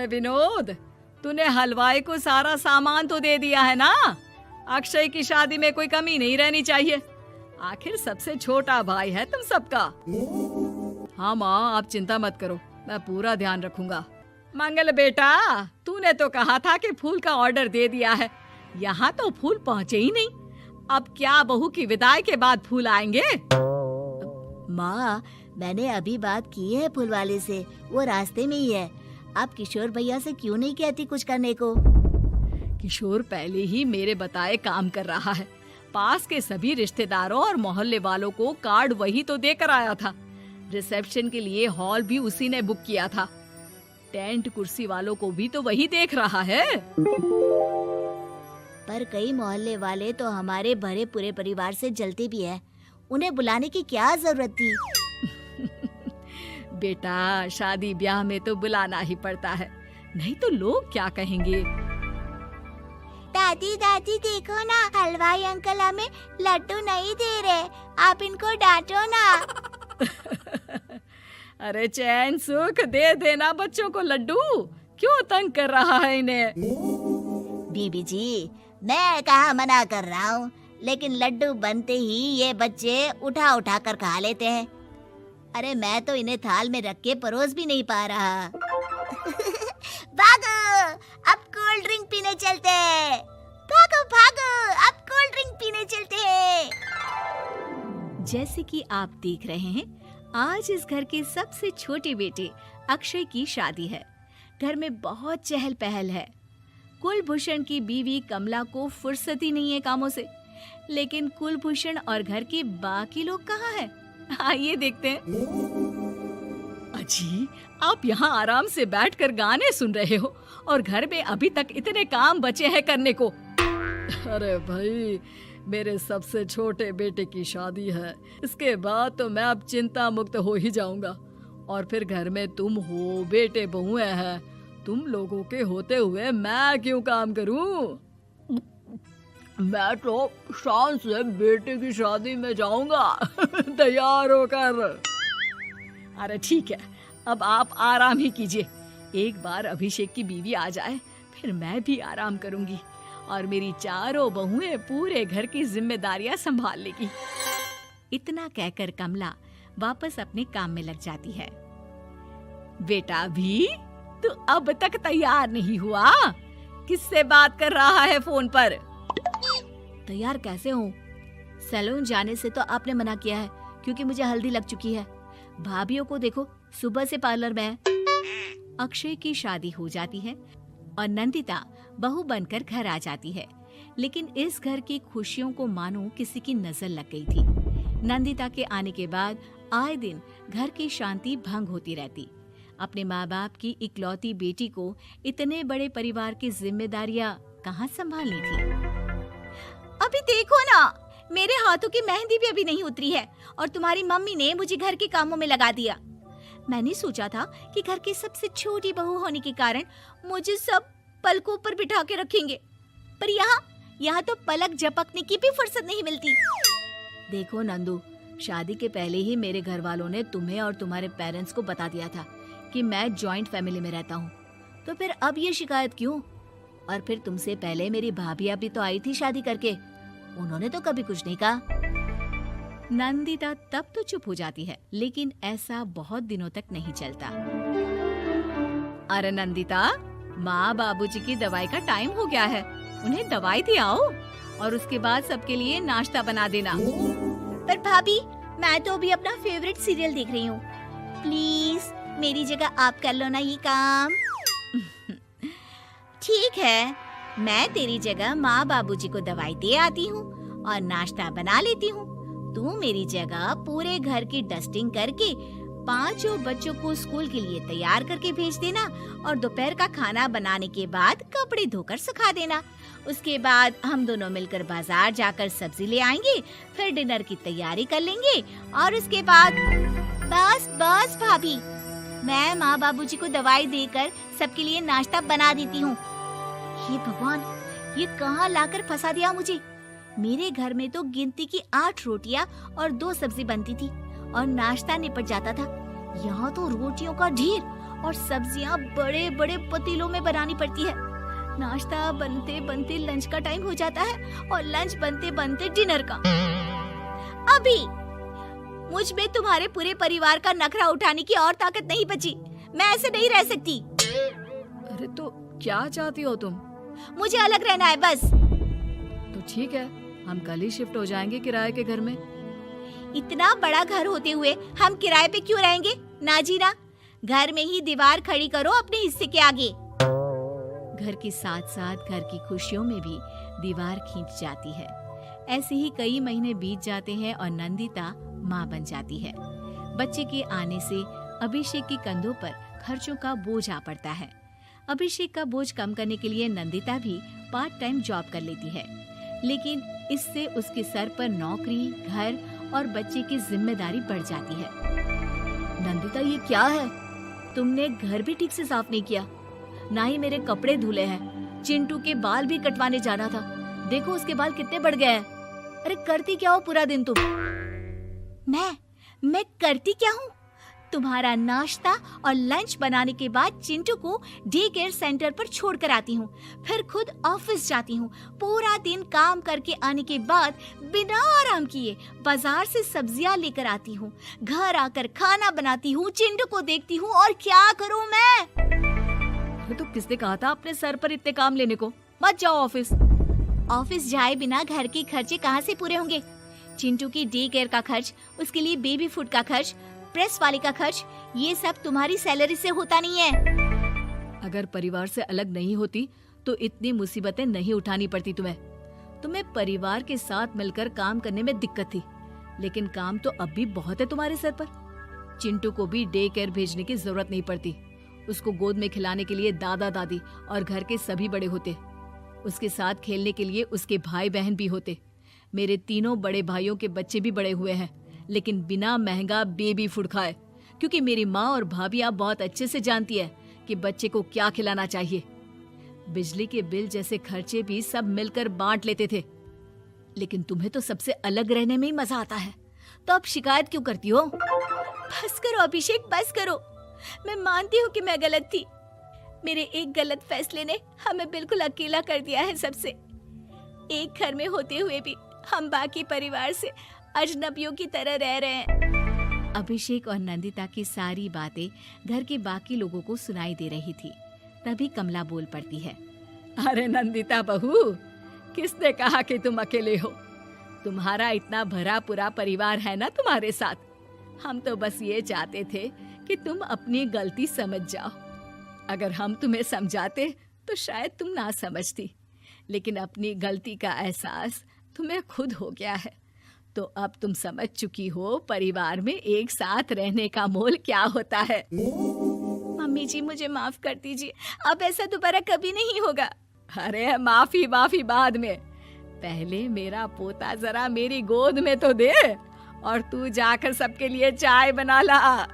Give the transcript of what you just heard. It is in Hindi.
विनोद, तूने हलवाई को सारा सामान तो दे दिया है ना? अक्षय की शादी में कोई कमी नहीं रहनी चाहिए। आखिर सबसे छोटा भाई है तुम सबका। हाँ माँ, आप चिंता मत करो, मैं पूरा ध्यान रखूंगा। मंगल बेटा, तूने तो कहा था कि फूल का ऑर्डर दे दिया है, यहाँ तो फूल पहुँचे ही नहीं। अब क्या बहू की विदाई के बाद फूल आएंगे? माँ, मैंने अभी बात की है फूल वाले से, वो रास्ते में ही है। आप किशोर भैया से क्यों नहीं कहती कुछ करने को? किशोर पहले ही मेरे बताए काम कर रहा है। पास के सभी रिश्तेदारों और मोहल्ले वालों को कार्ड वही तो देकर आया था। रिसेप्शन के लिए हॉल भी उसी ने बुक किया था। टेंट कुर्सी वालों को भी तो वही देख रहा है। पर कई मोहल्ले वाले तो हमारे भरे पूरे परिवार से जलते भी हैं। उन्हें बुलाने की क्या जरूरत थी? बेटा, शादी ब्याह में तो बुलाना ही पड़ता है, नहीं तो लोग क्या कहेंगे। दादी दादी देखो ना, हलवाई अंकल हमें लड्डू नहीं दे रहे, आप इनको डांटो ना। अरे चैन सुख दे देना बच्चों को लड्डू, क्यों तंग कर रहा है इन्हें? बीबी जी, मैं कहाँ मना कर रहा हूँ, लेकिन लड्डू बनते ही ये बच्चे उठा उठा कर खा लेते हैं। अरे मैं तो इन्हें थाल में रख के परोस भी नहीं पा रहा। भागो, अब कोल्ड ड्रिंक पीने चलते हैं। भागो भागो, अब कोल्ड ड्रिंक पीने चलते हैं। जैसे कि आप देख रहे हैं, आज इस घर के सबसे छोटे बेटे अक्षय की शादी है। घर में बहुत चहल पहल है। कुलभूषण की बीवी कमला को फुर्सत ही नहीं है कामों से, लेकिन कुलभूषण और घर के बाकी लोग कहाँ हैं? आइए देखते हैं। अजी, आप यहाँ आराम से बैठकर गाने सुन रहे हो और घर में अभी तक इतने काम बचे हैं करने को। अरे भाई, मेरे सबसे छोटे बेटे की शादी है, इसके बाद तो मैं अब चिंता मुक्त हो ही जाऊंगा। और फिर घर में तुम हो, बेटे बहुएं हैं, तुम लोगों के होते हुए मैं क्यों काम करूं? मैं तो शान से बेटे की शादी में जाऊंगा तैयार होकर। अरे ठीक है, अब आप आराम ही कीजिए। एक बार अभिषेक की बीवी आ जाए, फिर मैं भी आराम करूंगी और मेरी चारों बहुएं पूरे घर की जिम्मेदारियां संभाल लेगी। इतना कहकर कमला वापस अपने काम में लग जाती है। बेटा भी, तू अब तक तैयार नहीं हुआ? किससे बात कर रहा है फोन पर? तैयार कैसे हूँ? सैलून जाने से तो आपने मना किया है, क्योंकि मुझे हल्दी लग चुकी है। भाभीयों को देखो, सुबह से पार्लर में है। अक्षय की शादी हो जाती है और नंदिता बहू बनकर घर आ जाती है, लेकिन इस घर की खुशियों को मानो किसी की नजर लग गई थी। नंदिता के आने के बाद आए दिन घर की शांति भंग होती रहती। अपने माँ बाप की इकलौती बेटी को इतने बड़े परिवार की जिम्मेदारियां कहाँ संभालनी थी? अभी देखो ना, मेरे हाथों की मेहंदी भी अभी नहीं उतरी है और तुम्हारी मम्मी ने मुझे घर के कामों में लगा दिया। मैंने सोचा था कि घर की सबसे छोटी बहू होने के कारण मुझे सब पलकों पर बिठा के रखेंगे, पर यहाँ तो पलक झपकने की भी फुर्सत नहीं मिलती। देखो नंदू, शादी के पहले ही मेरे घर वालों ने तुम्हें और तुम्हारे पेरेंट्स को बता दिया था कि मैं जॉइंट फैमिली में रहता हूँ, तो फिर अब ये शिकायत क्यों? और फिर तुमसे पहले मेरी भाभी भी तो आई थी शादी करके, उन्होंने तो कभी कुछ नहीं कहा। नंदिता तब तो चुप हो जाती है, लेकिन ऐसा बहुत दिनों तक नहीं चलता। अरे नंदिता, माँ बाबूजी की दवाई का टाइम हो गया है, उन्हें दवाई दी आओ और उसके बाद सबके लिए नाश्ता बना देना। पर भाभी, मैं तो अभी अपना फेवरेट सीरियल देख रही हूँ, प्लीज मेरी जगह आप कर लो ना ये काम। ठीक है, मैं तेरी जगह माँ बाबूजी को दवाई दे आती हूँ और नाश्ता बना लेती हूँ। तू मेरी जगह पूरे घर की डस्टिंग करके 5 बच्चों को स्कूल के लिए तैयार करके भेज देना और दोपहर का खाना बनाने के बाद कपड़े धोकर सुखा देना। उसके बाद हम दोनों मिलकर बाजार जाकर सब्जी ले आएंगे, फिर डिनर की तैयारी कर लेंगे और उसके बाद बस भाभी, मैं माँ बाबूजी को दवाई देकर सबके लिए नाश्ता बना देती हूँ। हे भगवान, ये कहाँ लाकर फंसा दिया मुझे। मेरे घर में तो गिनती की 8 रोटियां और 2 सब्जी बनती थी और नाश्ता निपट जाता था। यहाँ तो रोटियों का ढेर और सब्जियां बड़े बड़े पतीलों में बनानी पड़ती है। नाश्ता बनते बनते लंच का टाइम हो जाता है और लंच बनते बनते डिनर का। अभी मुझ में तुम्हारे पूरे परिवार का नखरा उठाने की और ताकत नहीं बची। मैं ऐसे नहीं रह सकती। अरे तो क्या चाहती हो तुम? मुझे अलग रहना है बस। तो ठीक है, हम कल ही शिफ्ट हो जाएंगे किराए के घर में। इतना बड़ा घर होते हुए हम किराए पे क्यों रहेंगे? ना जी ना, घर में ही दीवार खड़ी करो अपने हिस्से के आगे। घर के साथ साथ घर की खुशियों में भी दीवार खींच जाती है। ऐसे ही कई महीने बीत जाते हैं और नंदिता माँ बन जाती है। बच्चे के आने से अभिषेक के कंधों पर खर्चों का बोझ आ पड़ता है। अभिषेक का बोझ कम करने के लिए नंदिता भी पार्ट टाइम जॉब कर लेती है, लेकिन इससे उसके सर पर नौकरी, घर और बच्चे की जिम्मेदारी बढ़ जाती है। नंदिता, ये क्या है? तुमने घर भी ठीक से साफ नहीं किया, ना ही मेरे कपड़े धुले हैं। चिंटू के बाल भी कटवाने जाना था, देखो उसके बाल कितने बढ़ गए हैं। अरे करती क्या हो पूरा दिन तुम? मैं करती क्या हूँ? तुम्हारा नाश्ता और लंच बनाने के बाद चिंटू को डे केयर सेंटर पर छोड़ कर आती हूँ, फिर खुद ऑफिस जाती हूँ। पूरा दिन काम करके आने के बाद बिना आराम किए बाजार से सब्जियाँ लेकर आती हूँ, घर आकर खाना बनाती हूँ, चिंटू को देखती हूँ और क्या करूँ मैं? तो किसने कहा था अपने सर पर इतने काम लेने को? मत जाओ ऑफिस। ऑफिस जाए बिना घर के खर्चे कहाँ से पूरे होंगे? चिंटू की डे केयर का खर्च, उसके लिए बेबी फूड का खर्च, प्रेस वाले का खर्च, ये सब तुम्हारी सैलरी से होता नहीं है। अगर परिवार से अलग नहीं होती तो इतनी मुसीबतें नहीं उठानी पड़ती तुम्हें। तुम्हें परिवार के साथ मिलकर काम करने में दिक्कत थी, लेकिन काम तो अब भी बहुत है तुम्हारे सर पर। चिंटू को भी डे केयर भेजने की जरूरत नहीं पड़ती। उसको गोद में खिलाने के लिए दादा दादी और घर के सभी बड़े होते। उसके साथ खेलने के लिए उसके भाई बहन भी होते। मेरे तीनों बड़े भाइयों के बच्चे भी बड़े हुए हैं, लेकिन बिना महंगा बेबी फूड खाए, क्योंकि मेरी माँ और भाभियाँ बहुत अच्छे से जानती है कि बच्चे को क्या खिलाना चाहिए। बिजली के बिल जैसे खर्चे भी सब मिलकर बांट लेते थे, लेकिन तुम्हें तो सबसे अलग रहने में ही मजा आता है, तो अब शिकायत क्यों करती हो? बस करो अभिषेक, बस करो। मैं मानती हूँ कि मैं गलत थी। मेरे एक गलत फैसले ने हमें बिल्कुल अकेला कर दिया है सबसे। एक घर में होते हुए भी हम बाकी परिवार से अजनबियों की तरह रह रहे हैं। अभिषेक और नंदिता की सारी बातें घर के बाकी लोगों को सुनाई दे रही थी। तभी कमला बोल पड़ती है। अरे नंदिता बहू, किसने कहा कि तुम अकेले हो? तुम्हारा इतना भरा पूरा परिवार है ना तुम्हारे साथ। हम तो बस ये चाहते थे कि तुम अपनी गलती समझ जाओ। अगर हम तुम्हें समझाते तो शायद तुम ना समझती, लेकिन अपनी गलती का एहसास तुम्हें खुद हो गया है, तो अब तुम समझ चुकी हो परिवार में एक साथ रहने का मोल क्या होता है। मम्मी जी, मुझे माफ कर दीजिए, अब ऐसा दोबारा कभी नहीं होगा। अरे माफी बाद में, पहले मेरा पोता जरा मेरी गोद में तो दे, और तू जाकर सबके लिए चाय बना ला।